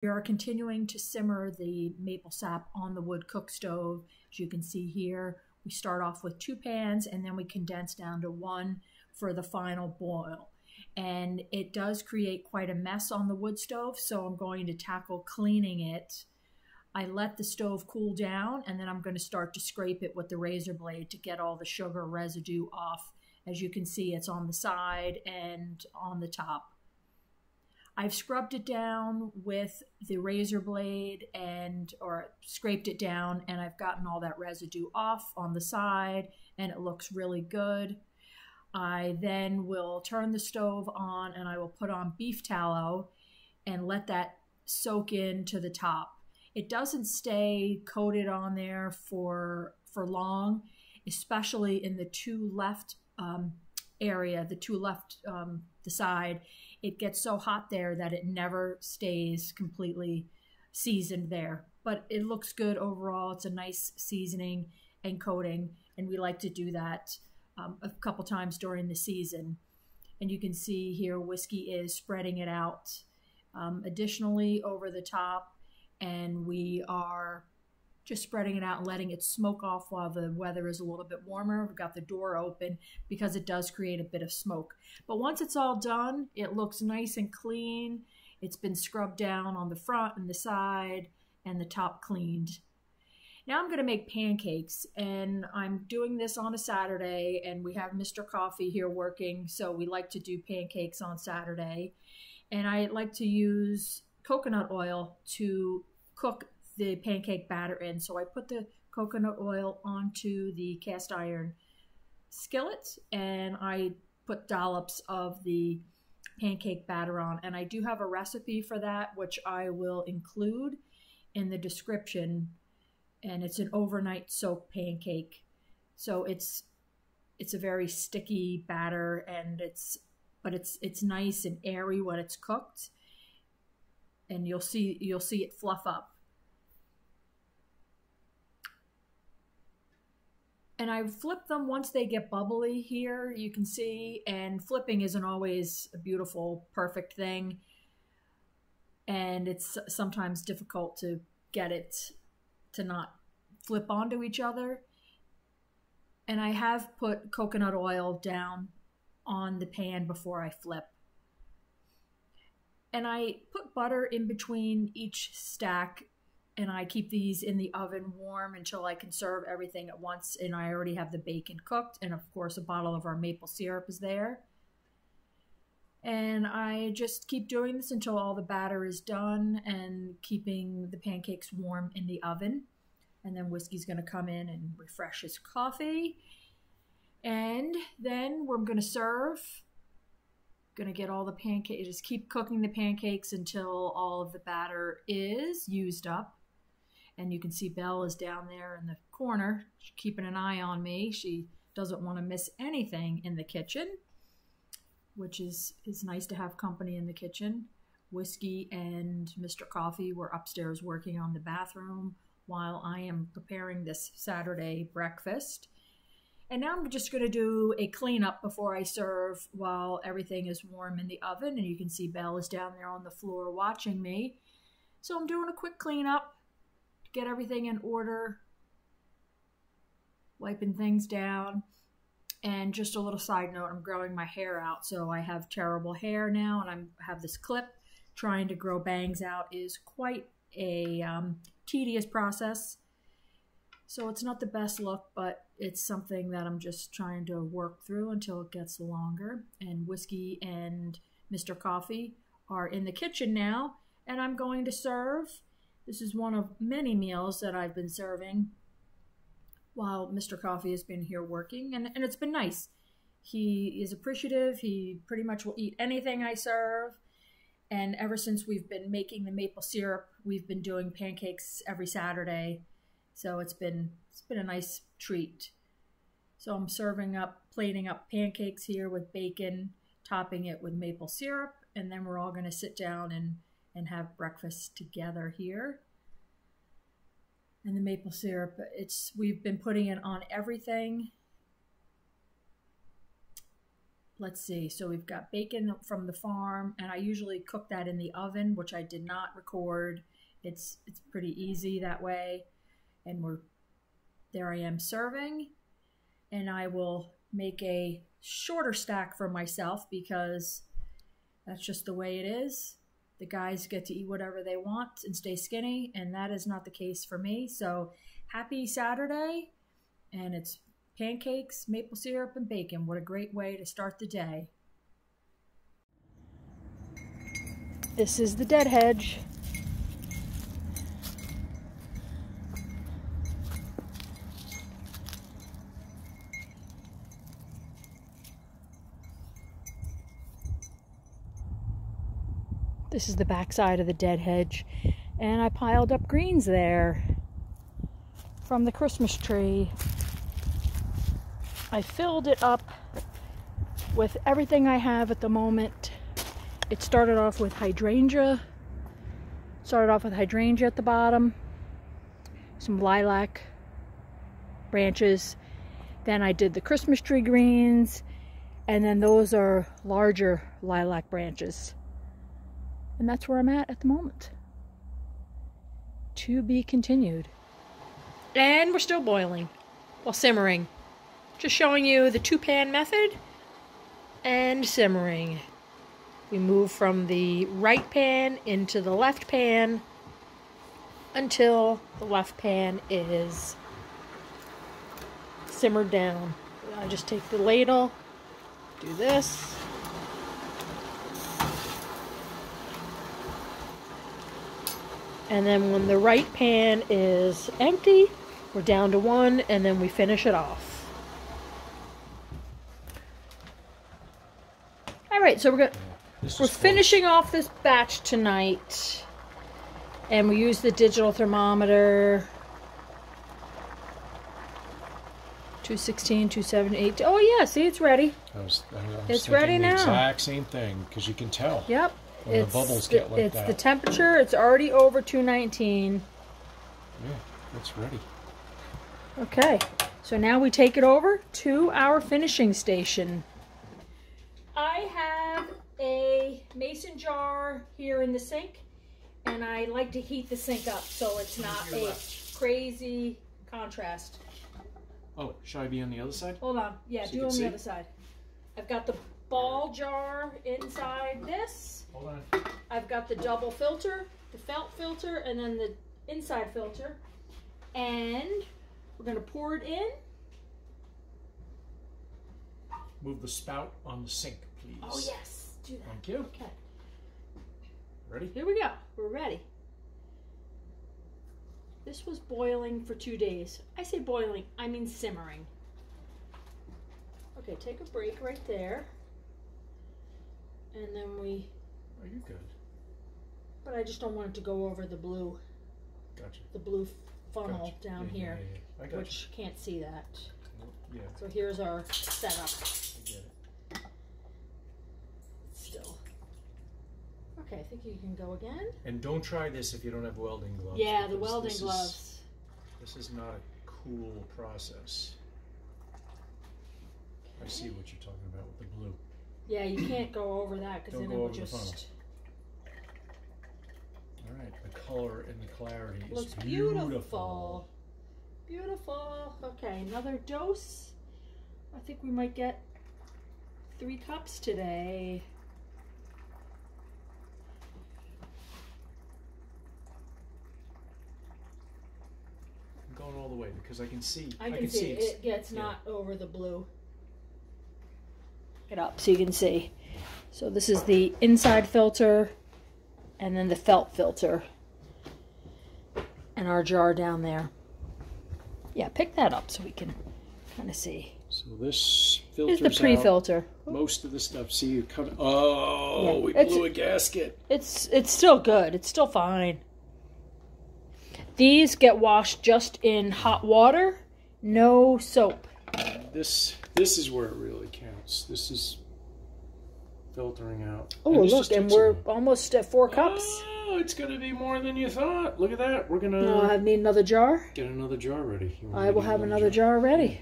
We are continuing to simmer the maple sap on the wood cook stove. As you can see here, we start off with 2 pans and then we condense down to 1 for the final boil. And it does create quite a mess on the wood stove, so I'm going to tackle cleaning it. I let the stove cool down and then I'm going to start to scrape it with the razor blade to get all the sugar residue off. As you can see, it's on the side and on the top. I've scrubbed it down with the razor blade or scraped it down, and I've gotten all that residue off on the side and it looks really good. I then will turn the stove on and I will put on beef tallow and let that soak into the top. It doesn't stay coated on there for long, especially in the 2 left area, the 2 left the side. It gets so hot there that it never stays completely seasoned there. But it looks good overall. It's a nice seasoning and coating, and we like to do that a couple times during the season. And you can see here whiskey is spreading it out additionally over the top, and we are just spreading it out and letting it smoke off while the weather is a little bit warmer. We've got the door open because it does create a bit of smoke. But once it's all done, it looks nice and clean. It's been scrubbed down on the front and the side and the top cleaned. Now I'm going to make pancakes, and I'm doing this on a Saturday, and we have Mr. Coffee here working, so we like to do pancakes on Saturday. And I like to use coconut oil to cook the pancake batter in. So I put the coconut oil onto the cast iron skillet and I put dollops of the pancake batter on. And I do have a recipe for that, which I will include in the description. And it's an overnight soaked pancake. So it's a very sticky batter, and it's nice and airy when it's cooked. And you'll see it fluff up. And I flip them once they get bubbly here, you can see, and flipping isn't always a beautiful, perfect thing. And it's sometimes difficult to get it to not flip onto each other. And I have put coconut oil down on the pan before I flip. And I put butter in between each stack, and I keep these in the oven warm until I can serve everything at once. And I already have the bacon cooked, and of course a bottle of our maple syrup is there. And I just keep doing this until all the batter is done and keeping the pancakes warm in the oven. And then Whiskey's going to come in and refresh his coffee. And then we're going to serve. Going to get all the pancakes, just keep cooking the pancakes until all of the batter is used up. And you can see Belle is down there in the corner, keeping an eye on me. She doesn't want to miss anything in the kitchen, which is nice to have company in the kitchen. Whiskey and Mr. Coffee were upstairs working on the bathroom while I am preparing this Saturday breakfast. And now I'm just going to do a cleanup before I serve while everything is warm in the oven. And you can see Belle is down there on the floor watching me. So I'm doing a quick cleanup to get everything in order, wiping things down. And just a little side note, I'm growing my hair out. So I have terrible hair now, and I have this clip. Trying to grow bangs out is quite a tedious process. So it's not the best look, but it's something that I'm just trying to work through until it gets longer. And Whiskey and Mr. Coffee are in the kitchen now, and I'm going to serve. This is one of many meals that I've been serving while Mr. Coffee has been here working, and it's been nice. He is appreciative. He pretty much will eat anything I serve. And ever since we've been making the maple syrup, we've been doing pancakes every Saturday. So it's been a nice treat. So I'm serving up, plating up pancakes here with bacon, topping it with maple syrup, and then we're all going to sit down and have breakfast together here. And the maple syrup, we've been putting it on everything. let's see. So we've got bacon from the farm, and I usually cook that in the oven, which I did not record. It's pretty easy that way. And there I am serving, and I will make a shorter stack for myself because that's just the way it is. The guys get to eat whatever they want and stay skinny, and that is not the case for me. So happy Saturday, and it's pancakes, maple syrup, and bacon. What a great way to start the day. This is the dead hedge. This is the back side of the dead hedge, and I piled up greens there from the Christmas tree. I filled it up with everything I have at the moment. It started off with hydrangea. At the bottom, some lilac branches. Then I did the Christmas tree greens, and then those are larger lilac branches. And that's where I'm at the moment. To be continued. And we're still boiling. Well, simmering. Just showing you the 2-pan method and simmering. We move from the right pan into the left pan until the left pan is simmered down. I just take the ladle, do this. And then when the right pan is empty, we're down to 1, and then we finish it off. All right, so we're finishing off this batch tonight, and we use the digital thermometer. 216, 278. Oh yeah, see, it's ready. It's ready now. Exact same thing, because you can tell. Yep. When the bubbles get like that. It's the temperature. It's already over 219. Yeah, it's ready. Okay, so now we take it over to our finishing station. I have a mason jar here in the sink, and I like to heat the sink up so it's not a crazy contrast. Oh, should I be on the other side? Hold on. Yeah, do on the other side. I've got the ball jar inside this. Hold on. I've got the double filter, the felt filter, and then the inside filter. And we're going to pour it in. Move the spout on the sink, please. Oh, yes. Do that. Thank you. Okay. Ready? Here we go. We're ready. This was boiling for 2 days. I say boiling, I mean simmering. Okay, take a break right there. And then we... Oh, you're good. But I just don't want it to go over the blue. Gotcha. The blue funnel down here. I got which you can't see that. Yeah. So here's our setup. I get it. Still. Okay, I think you can go again. And don't try this if you don't have welding gloves. Yeah, the welding gloves. This is not a cool process. Okay. I see what you're talking about with the blue. Yeah, you can't go over that because then it would just... Alright, the color and the clarity looks is beautiful. Beautiful. Okay, another dose. I think we might get 3 cups today. I'm going all the way because I can see. I can see it gets not over the blue. It up so you can see. So this is the inside filter and then the felt filter and our jar down there. Yeah, pick that up so we can kind of see. So this filters is the pre-filter. Most of the stuff. See, you cut. Oh, yeah, we blew a gasket. It's still good. It's still fine. These get washed just in hot water, no soap. This is where it really counts. This is filtering out. Oh, look, and we're almost at 4 cups. Oh, it's going to be more than you thought. Look at that. We're going to... No, I need another jar. Get another jar ready. I will have another jar ready.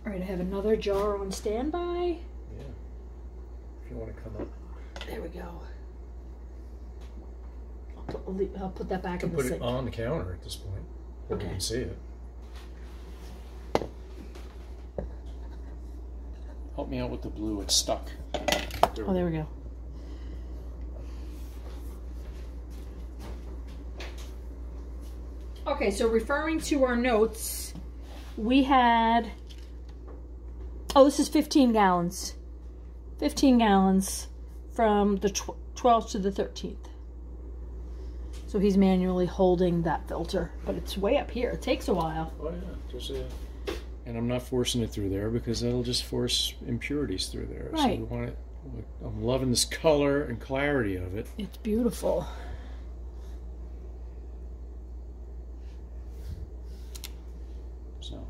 All right, I have another jar on standby. if you want to come up. There we go. I'll put that back in the Put sink. it on the counter at this point, where we can see it. Help me out with the blue. It's stuck. There we go. Okay, so referring to our notes, we had, this is 15 gallons. 15 gallons from the 12th to the 13th. So he's manually holding that filter, but it's way up here. It takes a while. Oh yeah, and I'm not forcing it through there because that'll just force impurities through there. Right. So we want it. I'm loving this color and clarity of it. It's beautiful. So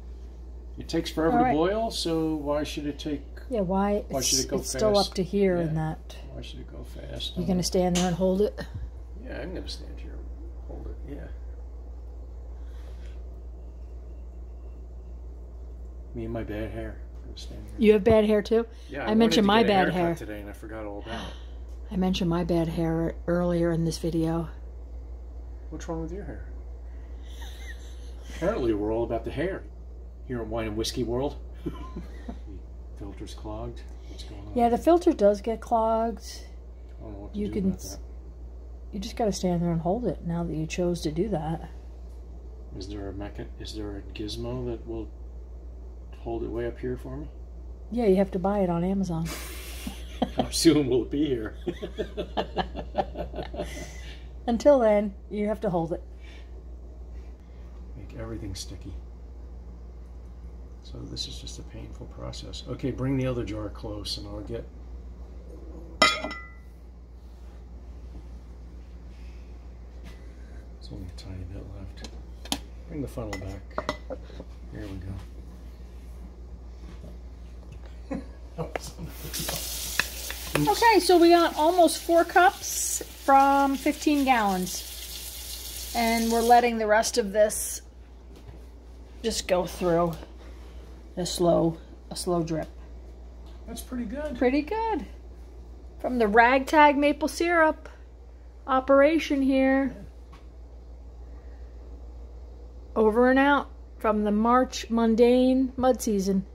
it takes forever to boil. So why should it take? Yeah, why should it go fast? It's still up to here in that. Why should it go fast? You're gonna stand there and hold it? Yeah, I'm gonna stand here and hold it. Yeah. Me and my bad hair. I'm gonna stand here. You have bad hair too? Yeah, I mentioned my bad hair today, and I forgot all about it. I mentioned my bad hair earlier in this video. What's wrong with your hair? Apparently, we're all about the hair here in Wine and Whiskey World. The filter's clogged. What's going on? Yeah, the filter does get clogged. I don't know what to do about that. You just got to stand there and hold it. Now that you chose to do that. Is there a gizmo that will hold it way up here for me? Yeah, you have to buy it on Amazon. How soon will it be here? Until then, you have to hold it. Make everything sticky. So this is just a painful process. Okay, bring the other jar close and I'll get... There's only a tiny bit left. Bring the funnel back. There we go. Okay, so we got almost 4 cups from 15 gallons. And we're letting the rest of this just go through a slow drip. That's pretty good. Pretty good. From the ragtag maple syrup operation here. Yeah. Over and out from the March Mundane mud season.